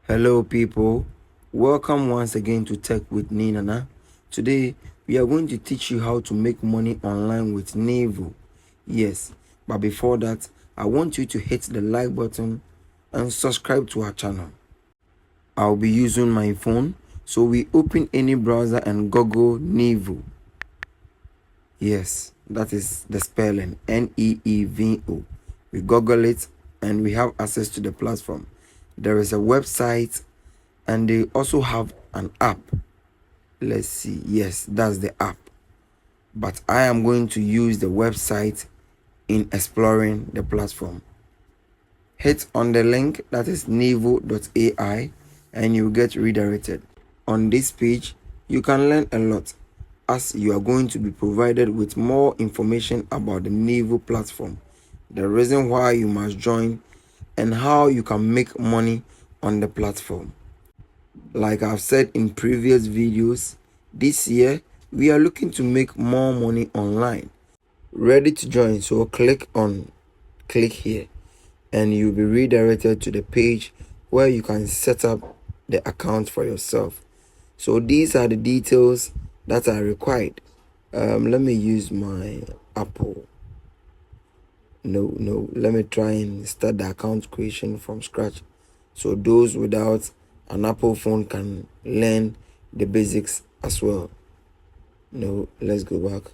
Hello people, welcome once again to Tech with Nina. Today we are going to teach you how to make money online with Neevo. Yes, but before that I want you to hit the like button and subscribe to our channel. I'll be using my phone, so we open any browser and Google Neevo. Yes, that is the spelling, Neevo. We Google it and we have access to the platform. There is a website and they also have an app. Let's see. Yes, that's the app. But I am going to use the website in exploring the platform. Hit on the link that is Neevo.ai and you get redirected. On this page, you can learn a lot as you are going to be provided with more information about the Neevo platform, the reason why you must join, and how you can make money on the platform. Like I've said in previous videos, this year we are looking to make more money online. Ready to join? So click here and you'll be redirected to the page where you can set up the account for yourself. So these are the details that are required. Let me use my Apple. Let me try and start the account creation from scratch, so those without an Apple phone can learn the basics as well. Let's go back.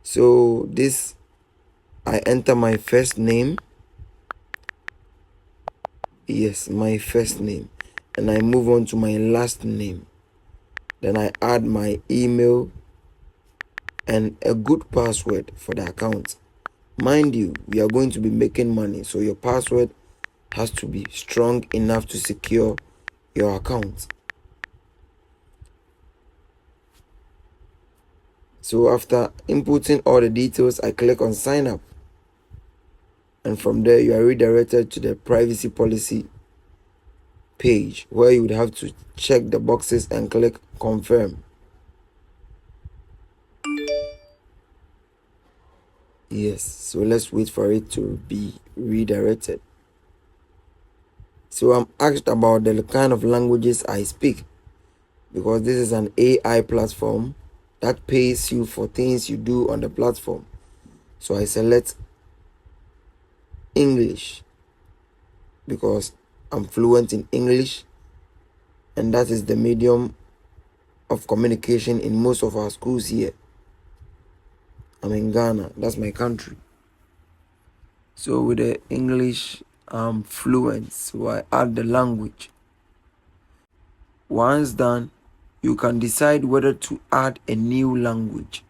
So this, I enter my first name. Yes, my first name, and I move on to my last name. Then I add my email and a good password for the account. Mind you, we are going to be making money, so your password has to be strong enough to secure your account. So after inputting all the details, I click on sign up, and from there you are redirected to the privacy policy page where you would have to check the boxes and click confirm. Yes, so let's wait for it to be redirected. So I'm asked about the kind of languages I speak, because this is an AI platform that pays you for things you do on the platform. So I select English because I'm fluent in English, and that is the medium of communication in most of our schools here. I'm in Ghana, that's my country. So with the English, I'm fluent, so I add the language. Once done, you can decide whether to add a new language,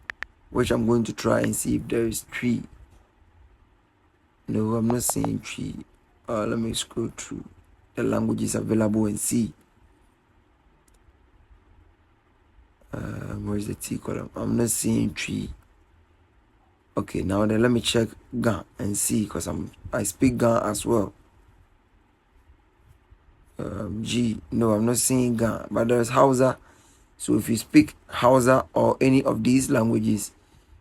which I'm going to try and see if there is tree. No, I'm not seeing tree. Let me scroll through the languages available and see. Where's the T column? I'm not seeing tree. Okay, now then let me check Ga and see, because I speak Ga as well. G, no, I'm not seeing Ga, but there's Hausa. So if you speak Hausa or any of these languages,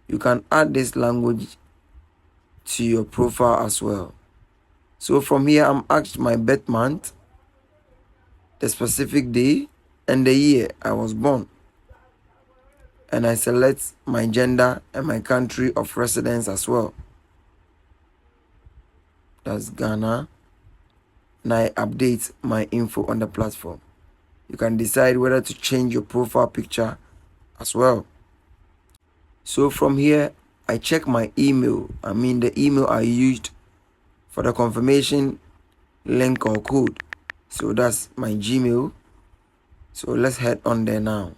you can add this language to your profile as well. So from here, I'm asked my birth month, the specific day, and the year I was born. And I select my gender and my country of residence as well. That's Ghana. And I update my info on the platform. You can decide whether to change your profile picture as well. So from here, I check my email. The email I used for the confirmation link or code. So that's my Gmail. So let's head on there now.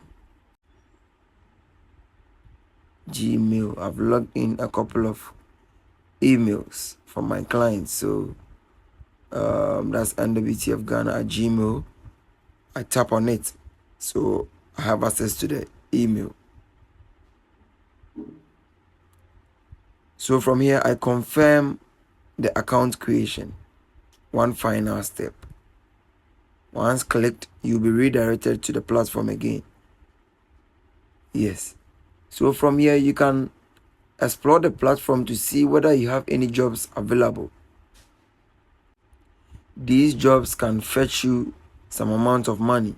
Gmail. I've logged in a couple of emails from my clients. So that's nwtfghana@gmail. I tap on it, so I have access to the email. So from here, I confirm the account creation. One final step. Once clicked, you'll be redirected to the platform again. Yes. So from here, you can explore the platform to see whether you have any jobs available. these jobs can fetch you some amount of money.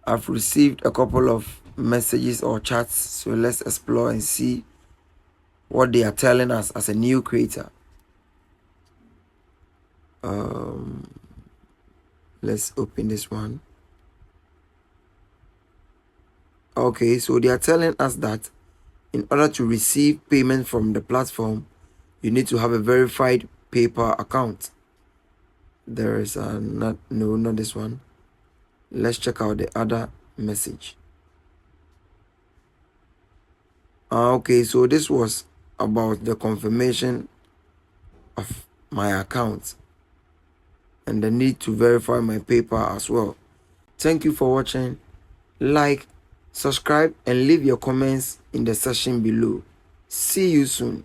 I've received a couple of messages or chats, so let's explore and see what they are telling us as a new creator. Let's open this one. Okay, so they are telling us that in order to receive payment from the platform, you need to have a verified PayPal account. There is not this one. Let's check out the other message. Okay, so this was about the confirmation of my account and the need to verify my PayPal as well. Thank you for watching. Like, subscribe, and leave your comments in the section below. See you soon.